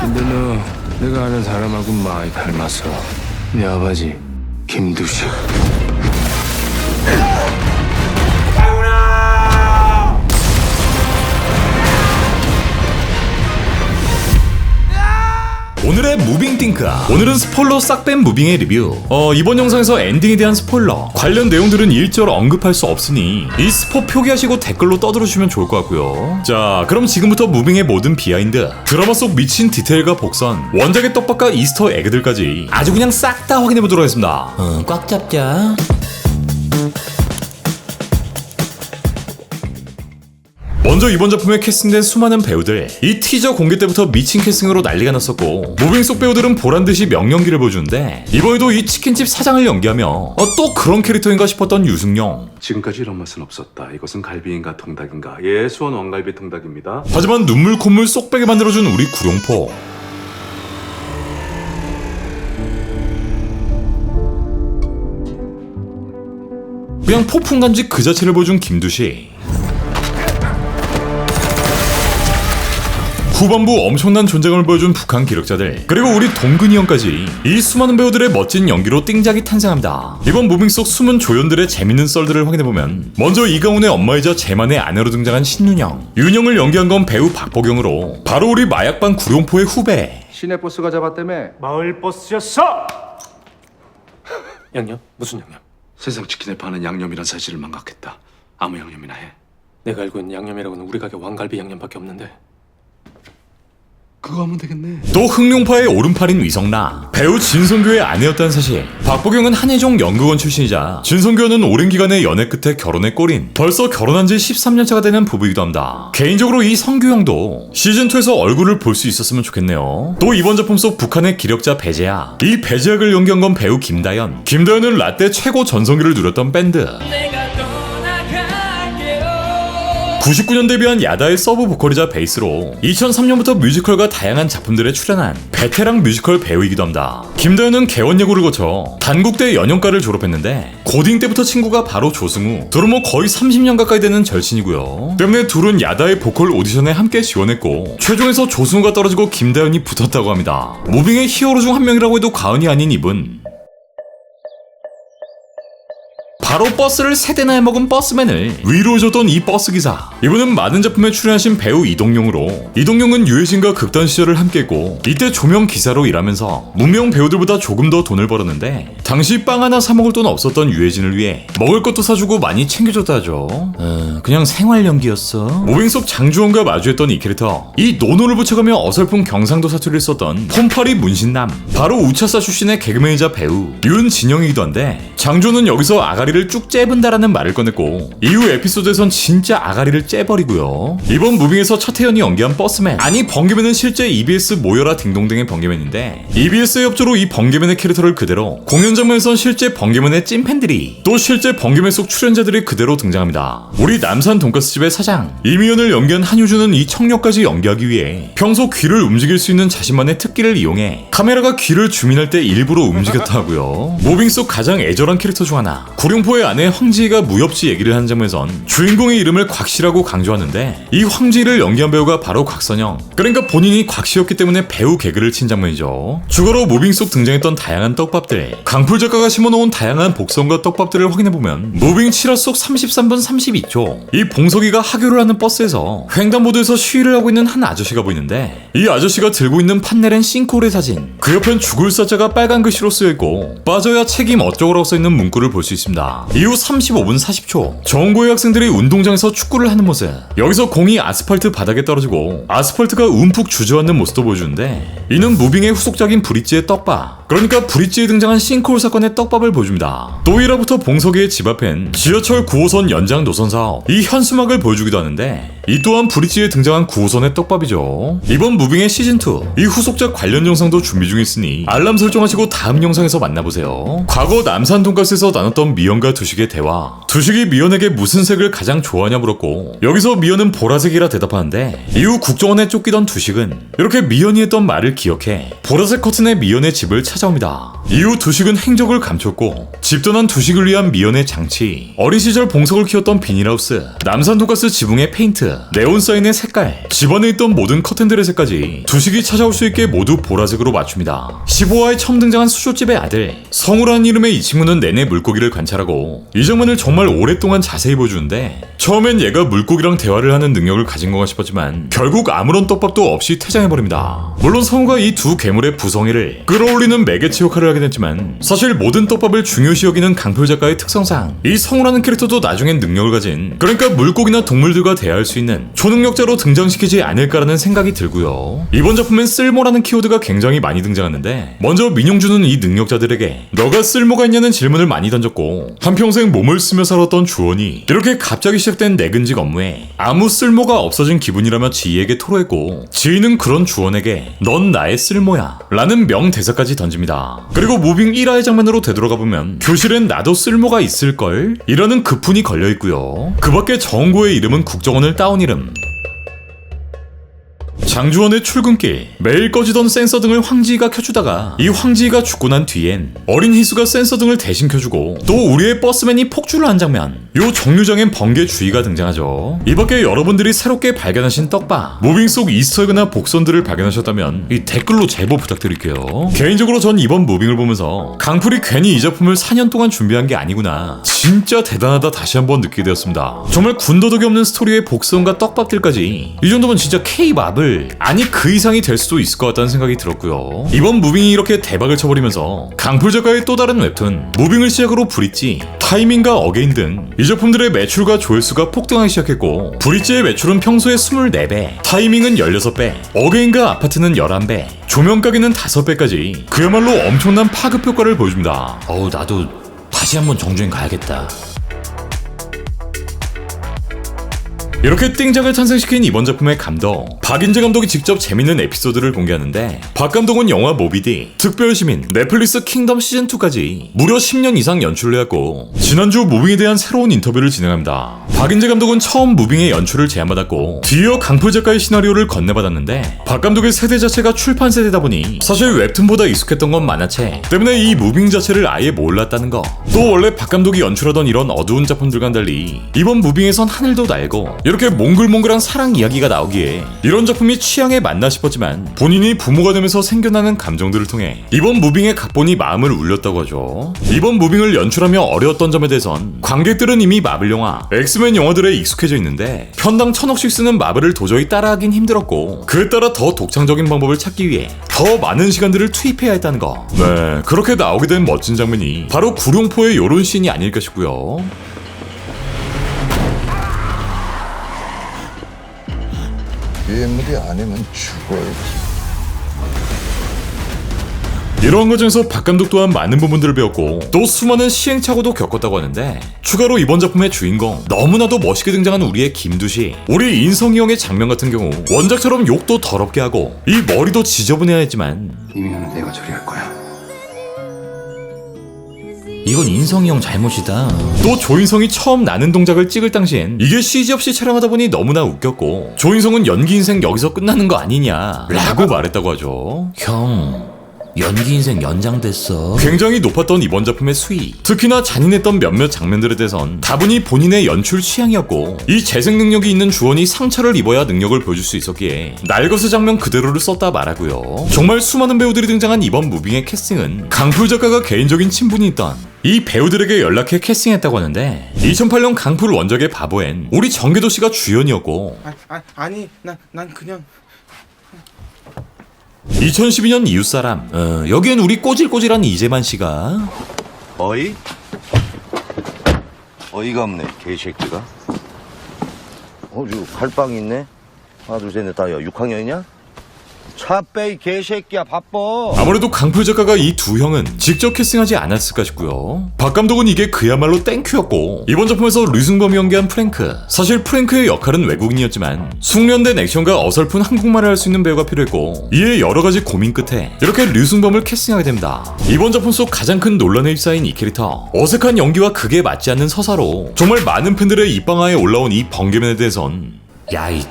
근데 너 내가 아는 사람하고 많이 닮았어. 내 아버지 김두식. 오늘의 무빙 띵크야. 오늘은 스포일러 싹 뺀 무빙의 리뷰. 이번 영상에서 엔딩에 대한 스포일러, 관련 내용들은 일절 언급할 수 없으니 이 스포 표기하시고 댓글로 떠들어주시면 좋을 것 같고요. 자, 그럼 지금부터 무빙의 모든 비하인드, 드라마 속 미친 디테일과 복선, 원작의 떡밥과 이스터 에그들까지 아주 그냥 싹 다 확인해보도록 하겠습니다. 꽉 잡자. 먼저 이번 작품에 캐스팅된 수많은 배우들, 이 티저 공개 때부터 미친 캐스팅으로 난리가 났었고, 무빙 속 배우들은 보란듯이 명연기를 보여주는데 이번에도 이 치킨집 사장을 연기하며 또 그런 캐릭터인가 싶었던 유승용. 지금까지 이런 맛은 없었다. 이것은 갈비인가 통닭인가? 예, 수원 왕갈비 통닭입니다. 하지만 눈물 콧물 쏙 빼게 만들어준 우리 구룡포. 그냥 폭풍감지 그 자체를 보여준 김두식. 후반부 엄청난 존재감을 보여준 북한 기력자들, 그리고 우리 동근이 형까지 이 수많은 배우들의 멋진 연기로 띵작이 탄생합니다. 이번 무빙 속 숨은 조연들의 재밌는 썰들을 확인해보면, 먼저 이강훈의 엄마이자 재만의 아내로 등장한 신윤영. 윤영을 연기한 건 배우 박보경으로 바로 우리 마약반 구룡포의 후배. 시내버스가 잡았다며. 마을 버스였어! 양념? 무슨 양념? 세상 치킨에 파는 양념이란 사실을 망각했다. 아무 양념이나 해. 내가 알고 있는 양념이라고는 우리 가게 왕갈비 양념밖에 없는데. 그거 하면 되겠네. 또 흑룡파의 오른팔인 위성라, 배우 진성규의 아내였다는 사실. 박보경은 한예종 연극원 출신이자 진성규는 오랜 기간의 연애 끝에 결혼에 꼬린, 벌써 결혼한 지 13년차가 되는 부부이기도 합니다. 개인적으로 이 성규 형도 시즌2에서 얼굴을 볼 수 있었으면 좋겠네요. 또 이번 작품 속 북한의 기력자 배제야, 이 배제약을 연기한 건 배우 김다연. 김다연은 라떼 최고 전성기를 누렸던 밴드 99년 데뷔한 야다의 서브 보컬이자 베이스로 2003년부터 뮤지컬과 다양한 작품들에 출연한 베테랑 뮤지컬 배우이기도 합니다. 김다연은 개원예고를 거쳐 단국대 연영과를 졸업했는데 고딩 때부터 친구가 바로 조승우, 둘은 거의 30년 가까이 되는 절친이고요. 때문에 둘은 야다의 보컬 오디션에 함께 지원했고 최종에서 조승우가 떨어지고 김다연이 붙었다고 합니다. 무빙의 히어로 중 한 명이라고 해도 과언이 아닌 이분. 바로 버스를 3대나 해먹은 버스맨을 위로해줬던 이 버스기사. 이분은 많은 작품에 출연하신 배우 이동용으로, 이동용은 유해진과 극단 시절을 함께했고 이때 조명 기사로 일하면서 무명 배우들보다 조금 더 돈을 벌었는데, 당시 빵 하나 사 먹을 돈 없었던 유해진을 위해 먹을 것도 사주고 많이 챙겨줬다 하죠. 그냥 생활 연기였어. 무빙 속 장주원과 마주했던 이 캐릭터, 이 노노를 붙여가며 어설픈 경상도 사투리를 썼던 폼파리 문신남, 바로 우차사 출신의 개그맨이자 배우 윤진영이기도 한데, 장주원은 여기서 아가리를 쭉 째분다라는 말을 꺼냈고 이후 에피소드에선 진짜 아가리를 째버리고요. 이번 무빙에서 차태현이 연기한 버스맨, 아니 번개맨은 실제 EBS 모여라 딩동댕의 번개맨인데, EBS의 협조로 이 번개맨의 캐릭터를 그대로, 공연 장면에선 실제 번개맨의 찐팬들이, 또 실제 번개맨 속 출연자들이 그대로 등장합니다. 우리 남산 돈가스집의 사장 이미연을 연기한 한효주는 이 청력까지 연기하기 위해 평소 귀를 움직일 수 있는 자신만의 특기를 이용해 카메라가 귀를 줌인할 때 일부러 움직였다 하고요. 무빙 속 가장 애절한 캐릭터 중 하나, 구룡포의 아내 황지희가 무협지 얘기를 하는 장면에선 주인공의 이름을 곽씨라고 강조하는데, 이 황지희를 연기한 배우가 바로 곽선영, 그러니까 본인이 곽씨였기 때문에 배우 개그를 친 장면이죠. 주거로 무빙 속 등장했던 다양한 떡밥들, 강풀 작가가 심어놓은 다양한 복선과 떡밥들을 확인해보면, 무빙 7화 속 33분 32초 이 봉석이가 하교를 하는 버스에서 횡단보도에서 시위를 하고 있는 한 아저씨가 보이는데, 이 아저씨가 들고 있는 판넬엔 싱크홀의 사진, 그 옆엔 죽을 사자가 빨간 글씨로 쓰여있고 빠져야 책임 어쩌고라고 써있는 문구를 볼 수 있습니다. 이후 35분 40초 정고의 학생들이 운동장에서 축구를 하는 모습, 여기서 공이 아스팔트 바닥에 떨어지고 아스팔트가 움푹 주저앉는 모습도 보여주는데, 이는 무빙의 후속작인 브릿지의 떡밥, 그러니까 브릿지에 등장한 싱크홀 사건의 떡밥을 보여줍니다. 또 1화부터 봉석이의 집 앞엔 지하철 9호선 연장 노선 사업, 이 현수막을 보여주기도 하는데, 이 또한 브릿지에 등장한 9호선의 떡밥이죠. 이번 무빙의 시즌2 이 후속작 관련 영상도 준비 중에 있으니 알람 설정하시고 다음 영상에서 만나보세요. 과거 남산 돈가스에서 나눴던 미연과 두식의 대화, 두식이 미연에게 무슨 색을 가장 좋아하냐 물었고 여기서 미연은 보라색이라 대답하는데, 이후 국정원에 쫓기던 두식은 이렇게 미연이 했던 말을 기억해 보라색 커튼의 미연의 집을 찾아 찾아옵니다. 이후 두식은 행적을 감췄고 집 떠난 두식을 위한 미연의 장치, 어린 시절 봉석을 키웠던 비닐하우스, 남산 돈가스 지붕의 페인트, 네온 사인의 색깔, 집안에 있던 모든 커튼들의 색까지 두식이 찾아올 수 있게 모두 보라색으로 맞춥니다. 15화에 처음 등장한 수조집의 아들 성우라는 이름의 이 친구는 내내 물고기를 관찰하고 이 장면을 정말 오랫동안 자세히 보여주는데, 처음엔 얘가 물고기랑 대화를 하는 능력을 가진 건가 싶었지만 결국 아무런 떡밥도 없이 퇴장해버립니다. 물론 성우가 이 두 괴물의 부성애를 끌어올리는 매개체 역할을 하게 됐지만, 사실 모든 떡밥을 중요시 여기는 강풀 작가의 특성상 이 성우라는 캐릭터도 나중엔 능력을 가진, 그러니까 물고기나 동물들과 대화할 수 있는 초능력자로 등장시키지 않을까라는 생각이 들고요. 이번 작품엔 쓸모라는 키워드가 굉장히 많이 등장하는데, 먼저 민용주는 이 능력자들에게 너가 쓸모가 있냐는 질문을 많이 던졌고, 한평생 몸을 쓰며 살았던 주원이 이렇게 갑자기 시작된 내근직 업무에 아무 쓸모가 없어진 기분이라며 지희에게 토로했고, 지희는 그런 주원에게 넌 나의 쓸모야 라는 명대사까지 던집니다. 그리고 무빙 1화의 장면으로 되돌아가보면 교실엔 나도 쓸모가 있을걸? 이라는 급훈이 걸려있고요. 그 밖에 정구의 이름은 국정원을 따온 이름, 장주원의 출근길, 매일 꺼지던 센서 등을 황지희가 켜주다가 이 황지희가 죽고 난 뒤엔 어린 희수가 센서 등을 대신 켜주고, 또 우리의 버스맨이 폭주를 한 장면, 요 정류장엔 번개 주의가 등장하죠. 이 밖에 여러분들이 새롭게 발견하신 떡밥, 무빙 속 이스터에그나 복선들을 발견하셨다면 이 댓글로 제보 부탁드릴게요. 개인적으로 전 이번 무빙을 보면서 강풀이 괜히 이 작품을 4년 동안 준비한 게 아니구나, 진짜 대단하다 다시 한번 느끼게 되었습니다. 정말 군더더기 없는 스토리의 복선과 떡밥들까지 이 정도면 진짜 K-팝을, 아니 그 이상이 될 수도 있을 것 같다는 생각이 들었고요. 이번 무빙이 이렇게 대박을 쳐버리면서 강풀 작가의 또 다른 웹툰 무빙을 시작으로 브릿지, 타이밍과 어게인 등 이 작품들의 매출과 조회수가 폭등하기 시작했고, 브릿지의 매출은 평소에 24배, 타이밍은 16배, 어게인과 아파트는 11배, 조명가게는 5배까지 그야말로 엄청난 파급 효과를 보여줍니다. 어우, 나도 다시 한번 정주행 가야겠다. 이렇게 띵작을 탄생시킨 이번 작품의 감독 박인재 감독이 직접 재밌는 에피소드를 공개하는데, 박 감독은 영화 모비딕, 특별시민, 넷플릭스 킹덤 시즌2까지 무려 10년 이상 연출을 해왔고, 지난주 무빙에 대한 새로운 인터뷰를 진행합니다. 박인재 감독은 처음 무빙의 연출을 제안받았고 뒤이어 강풀 작가의 시나리오를 건네받았는데, 박 감독의 세대 자체가 출판 세대다 보니 사실 웹툰보다 익숙했던 건 만화책 때문에 이 무빙 자체를 아예 몰랐다는 거, 또 원래 박 감독이 연출하던 이런 어두운 작품들과는 달리 이번 무빙에선 하늘도 날고 이렇게 몽글몽글한 사랑 이야기가 나오기에 이런 작품이 취향에 맞나 싶었지만, 본인이 부모가 되면서 생겨나는 감정들을 통해 이번 무빙의 각본이 마음을 울렸다고 하죠. 이번 무빙을 연출하며 어려웠던 점에 대해선 관객들은 이미 마블 영화, 엑스맨 영화들에 익숙해져 있는데 편당 1000억씩 쓰는 마블을 도저히 따라하긴 힘들었고, 그에 따라 더 독창적인 방법을 찾기 위해 더 많은 시간들을 투입해야 했다는 거. 네, 그렇게 나오게 된 멋진 장면이 바로 구룡포의 요런 씬이 아닐까 싶고요. 유해물이 아니면 죽어야지. 이러한 과정에서 박 감독 또한 많은 부분들을 배웠고 또 수많은 시행착오도 겪었다고 하는데, 추가로 이번 작품의 주인공 너무나도 멋있게 등장한 우리의 김두식, 우리 인성이 형의 장면 같은 경우 원작처럼 욕도 더럽게 하고 이 머리도 지저분해야 했지만, 이면은 내가 처리할 거야. 이건 인성이 형 잘못이다. 또 조인성이 처음 나는 동작을 찍을 당시엔 이게 CG 없이 촬영하다 보니 너무나 웃겼고, 조인성은 연기 인생 여기서 끝나는 거 아니냐 라고 말했다고 하죠. 형, 연기 인생 연장됐어. 굉장히 높았던 이번 작품의 수위, 특히나 잔인했던 몇몇 장면들에 대해선 다분히 본인의 연출 취향이었고, 이 재생 능력이 있는 주원이 상처를 입어야 능력을 보여줄 수 있었기에 날것의 장면 그대로를 썼다 말하고요. 정말 수많은 배우들이 등장한 이번 무빙의 캐스팅은 강풀 작가가 개인적인 친분이 있던 이 배우들에게 연락해 캐스팅했다고 하는데, 2008년 강풀 원작의 바보엔 우리 정계도 씨가 주연이었고, 아니 난 그냥 2012년 이웃사람, 여기엔 우리 꼬질꼬질한 이재만 씨가, 어이? 어이가 없네, 개새끼가. 저 칼빵이 있네. 하나, 둘, 셋, 넷, 다. 야, 6학년이냐? 차 빼, 이 개새끼야, 바빠. 아무래도 강풀 작가가 이 두 형은 직접 캐스팅하지 않았을까 싶고요. 박 감독은 이게 그야말로 땡큐였고, 이번 작품에서 류승범이 연기한 프랭크, 사실 프랭크의 역할은 외국인이었지만 숙련된 액션과 어설픈 한국말을 할 수 있는 배우가 필요했고, 이에 여러가지 고민 끝에 이렇게 류승범을 캐스팅하게 됩니다. 이번 작품 속 가장 큰 논란에 휩싸인 이 캐릭터, 어색한 연기와 극에 맞지 않는 서사로 정말 많은 팬들의 입방아에 올라온 이 번개맨에 대해선, 야, 이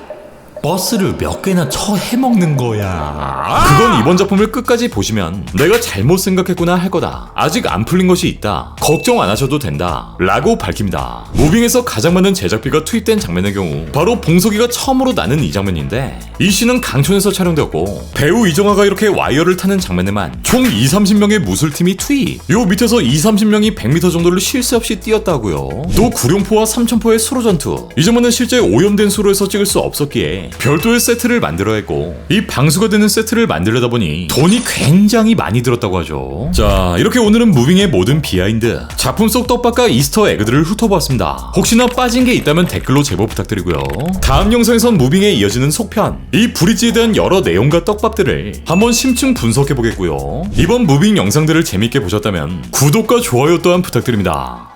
버스를 몇 개나 처해먹는 거야. 그건 이번 작품을 끝까지 보시면 내가 잘못 생각했구나 할 거다. 아직 안 풀린 것이 있다. 걱정 안 하셔도 된다. 라고 밝힙니다. 무빙에서 가장 많은 제작비가 투입된 장면의 경우 바로 봉석이가 처음으로 나는 이 장면인데 이 씬은 강촌에서 촬영되었고 배우 이정아가 이렇게 와이어를 타는 장면에만 총 20-30명의 무술팀이 투입. 요 밑에서 20-30명이 100m 정도를 쉴 새 없이 뛰었다고요. 또 구룡포와 삼천포의 수로 전투. 이 장면은 실제 오염된 수로에서 찍을 수 없었기에 별도의 세트를 만들어야 했고 이 방수가 되는 세트를 만들려다 보니 돈이 굉장히 많이 들었다고 하죠. 자, 이렇게 오늘은 무빙의 모든 비하인드, 작품 속 떡밥과 이스터 에그들을 훑어보았습니다. 혹시나 빠진 게 있다면 댓글로 제보 부탁드리고요. 다음 영상에선 무빙에 이어지는 속편, 이 브릿지에 대한 여러 내용과 떡밥들을 한번 심층 분석해보겠고요. 이번 무빙 영상들을 재밌게 보셨다면 구독과 좋아요 또한 부탁드립니다.